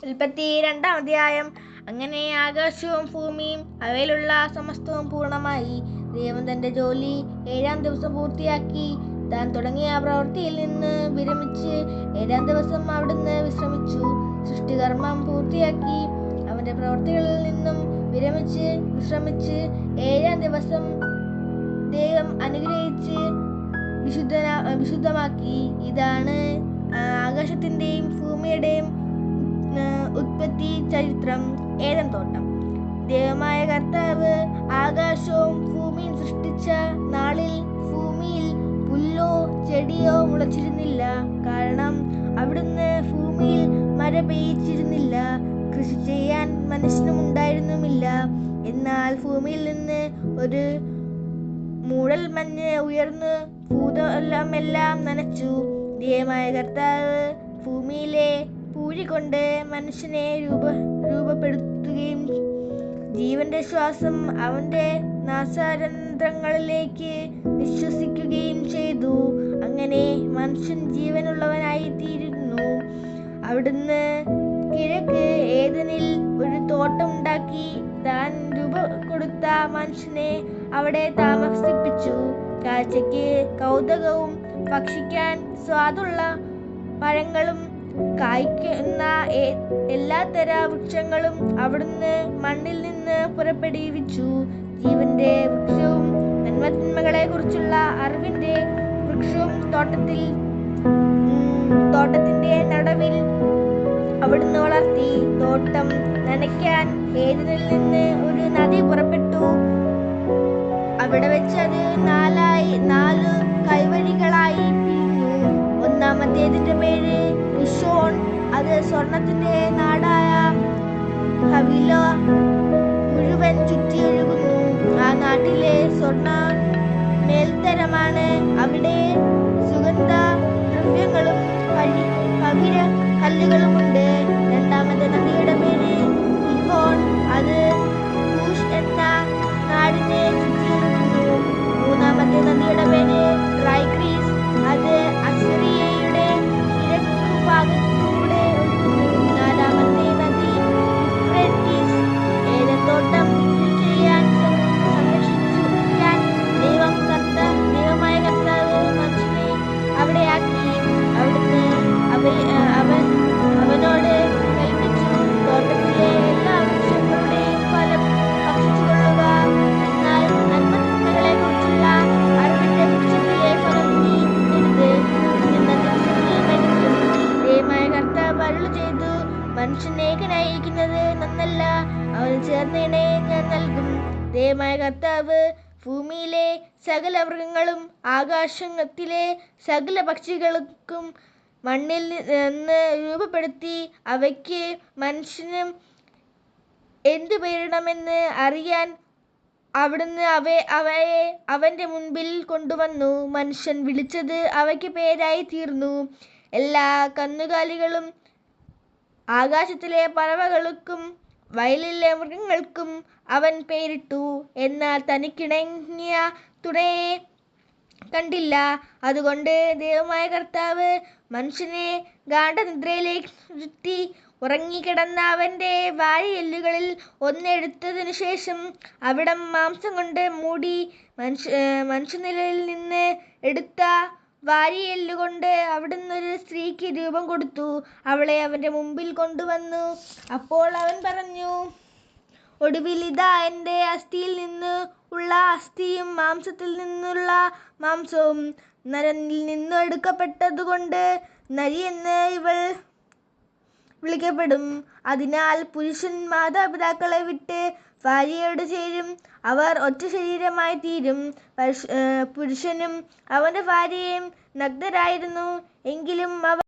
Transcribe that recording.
32-ാം അധ്യായം. അങ്ങനെ ആകാശവും ഭൂമിയും അവയിലുള്ള സമസ്തവും പൂർണ്ണമായി. ദൈവം തന്റെ ജോലി 7-ാം ദിവസം പൂർത്തിയാക്കി. താൻ തുടങ്ങിയ പ്രവൃത്തിയിൽ നിന്ന് വിരമിച്ച് 7-ാം ദിവസം അവിടുന്ന് വിശ്രമിച്ചു. സൃഷ്ടികർമ്മം പൂർത്തിയാക്കി അവന്റെ പ്രവൃത്തികളിൽ നിന്നും വിശ്രമിച്ച് 7-ാം ദിവസം ദൈവം അനുഗ്രഹിച്ച് വിശുദ്ധമാക്കി. ഇതാണ് ആകാശത്തിന്റെയും ഭൂമിയുടെയും ഉത്പത്തി ചരിത്രം. ഏദൻ തോട്ടം. ദൈവമായ കർത്താവ് ആകാശവും ഭൂമിയും സൃഷ്ടിച്ച നാളിൽ ഭൂമിയിൽ പുല്ലോ ചെടിയോ മുളച്ചിരുന്നില്ല. കാരണം അവിടുന്ന് ഭൂമിയിൽ മഴ പെയ്യിച്ചിരുന്നില്ല. കൃഷി ചെയ്യാൻ മനുഷ്യനുമുണ്ടായിരുന്നുമില്ല. എന്നാൽ ഭൂമിയിൽ നിന്ന് ഒരു മൂടൽ മഞ്ഞ് ഉയർന്ന് ഭൂതലമെല്ലാം നനച്ചു. ദൈവമായ കർത്താവ് ഭൂമിയിലെ പൂഴി കൊണ്ട് മനുഷ്യനെ രൂപപ്പെടുത്തുകയും ജീവന്റെ ശ്വാസം അവന്റെ നാസാരന്ധ്രങ്ങളിലേക്ക് നിശ്വസിക്കുകയും ചെയ്തു. അങ്ങനെ മനുഷ്യൻ ജീവനുള്ളവനായി തീരുന്നു. അവിടുന്ന് കിഴക്ക് ഏദനിൽ ഒരു തോട്ടം ഉണ്ടാക്കി താൻ കൊടുത്ത മനുഷ്യനെ അവിടെ താമസിപ്പിച്ചു. കാഴ്ചയ്ക്ക് കൗതുകവും ഭക്ഷിക്കാൻ സ്വാദുള്ള പഴങ്ങളും കായ്ക്കുന്ന എല്ലാത്തര വൃക്ഷങ്ങളും അവിടുന്ന് മണ്ണിൽ നിന്ന് പുറപ്പെടുവിച്ചു. ജീവന്റെ വൃക്ഷവും നന്മതിന്മകളെ കുറിച്ചുള്ള അറിവിന്റെ വൃക്ഷവും തോട്ടത്തിന്റെ നടുവിൽ അവിടുന്ന് വളർത്തി. തോട്ടം നനയ്ക്കാൻ ഏദനിൽ നിന്ന് ഒരു നദി പുറപ്പെട്ടു. അവിടെ വെച്ച് അത് 4 കൈവഴികളായി പിരിഞ്ഞു. ഒന്നാമത്തേതിന്റെ പേര് ഗിശോൻ. അത് സ്വർണത്തിന്റെ നാടായ ഹവില മുഴുവൻ ചുറ്റിയൊഴുകുന്നു. ആ നാട്ടിലെ സ്വർണ മേൽത്തരമാണ്. അവിടെ സുഗന്ധ ദ്രവ്യങ്ങളും പവിഴ കല്ലുകളുമുണ്ട്. രണ്ടാമത്തെ നദിയുടെ പേര് ഗിഹോൻ. അത് കൂഷ് എന്ന നാടിനെ ചുറ്റിയൊഴുകുന്നു. മൂന്നാമത്തെ നദിയുടെ പേര് ടൈഗ്രീസ്. അത് അസിറിയയുടെ കിഴക്കുഭാഗത്തൂടെ ഒഴുകുന്നു. നാലാമത്തെ നദി യൂഫ്രട്ടീസ്. ഏദൻ തോട്ടം സംരക്ഷിക്കാൻ ദൈവമായ കർത്താവ് മനുഷ്യനെ അവിടെയാക്കി. അവിടുന്ന് അവനോട് കൽപ്പിച്ചു, തോട്ടത്തിലെ എല്ലാ വൃക്ഷങ്ങളുടെയും ഫലം ഭക്ഷിച്ചുകൊള്ളുക. എന്നാൽ നന്മതിന്മകളെ കുറിച്ചുള്ള അറിവിന്റെ വൃക്ഷത്തിലെ ഫലം നീ തിന്നരുത്. തിന്നുന്ന ദിവസം നീ മരിക്കും. ദൈവമായ കർത്താവ് അരുളി ചെയ്തു, മനുഷ്യനെ ഏകനായിരിക്കുന്നത് നന്നല്ല. അവന് ചേർന്ന ഇണയെ ഞാൻ നൽകും. ദൈവമായ കർത്താവ് ഭൂമിയിലെ സകല മൃഗങ്ങളും ആകാശത്തിലെ സകല പക്ഷികൾക്കും മണ്ണിൽ നിന്ന് രൂപപ്പെടുത്തി. അവയ്ക്ക് മനുഷ്യനും എന്തു പേരിടണമെന്ന് അറിയാൻ അവിടുന്ന് അവയെ അവന്റെ മുൻപിൽ കൊണ്ടുവന്നു. മനുഷ്യൻ വിളിച്ചത് അവയ്ക്ക് പേരായി തീർന്നു. എല്ലാ കന്നുകാലികളും ആകാശത്തിലെ പറവകൾക്കും വയലിലെ മൃഗങ്ങൾക്കും അവൻ പേരിട്ടു. എന്നാൽ തനിക്കിണങ്ങിയ തുണയെ കണ്ടില്ല. അതുകൊണ്ട് ദൈവമായ കർത്താവ് മനുഷ്യനെ ഗാഢനിദ്രയിലേക്കിരുത്തി. ഉറങ്ങിക്കിടന്ന അവന്റെ വാരിയെല്ലുകളിൽ ഒന്നെടുത്തതിനു ശേഷം അവിടം മാംസം കൊണ്ട് മൂടി. മനുഷ്യനിലയിൽ നിന്ന് എടുത്ത വാരിയെല്ലുകൊണ്ട് അവിടുന്ന് ഒരു സ്ത്രീക്ക് രൂപം കൊടുത്തു. അവളെ അവന്റെ മുമ്പിൽ കൊണ്ടുവന്നു. അപ്പോൾ അവൻ പറഞ്ഞു, ഒടുവിൽ ഇതാ എന്റെ അസ്ഥിയിൽ നിന്ന് ഉള്ള അസ്ഥിയും മാംസത്തിൽ നിന്നുള്ള മാംസവും. നരനിൽ നിന്ന് എടുക്കപ്പെട്ടതുകൊണ്ട് നരിയെന്ന് ഇവൾ വിളിക്കപ്പെടും. അതിനാൽ പുരുഷൻ മാതാപിതാക്കളെ വിട്ട് ഭാര്യയോട് ചേരും. അവർ ഒറ്റ ശരീരമായി തീരും. പുരുഷനും അവന്റെ ഭാര്യയും നഗ്നരായിരുന്നു. എങ്കിലും അവർ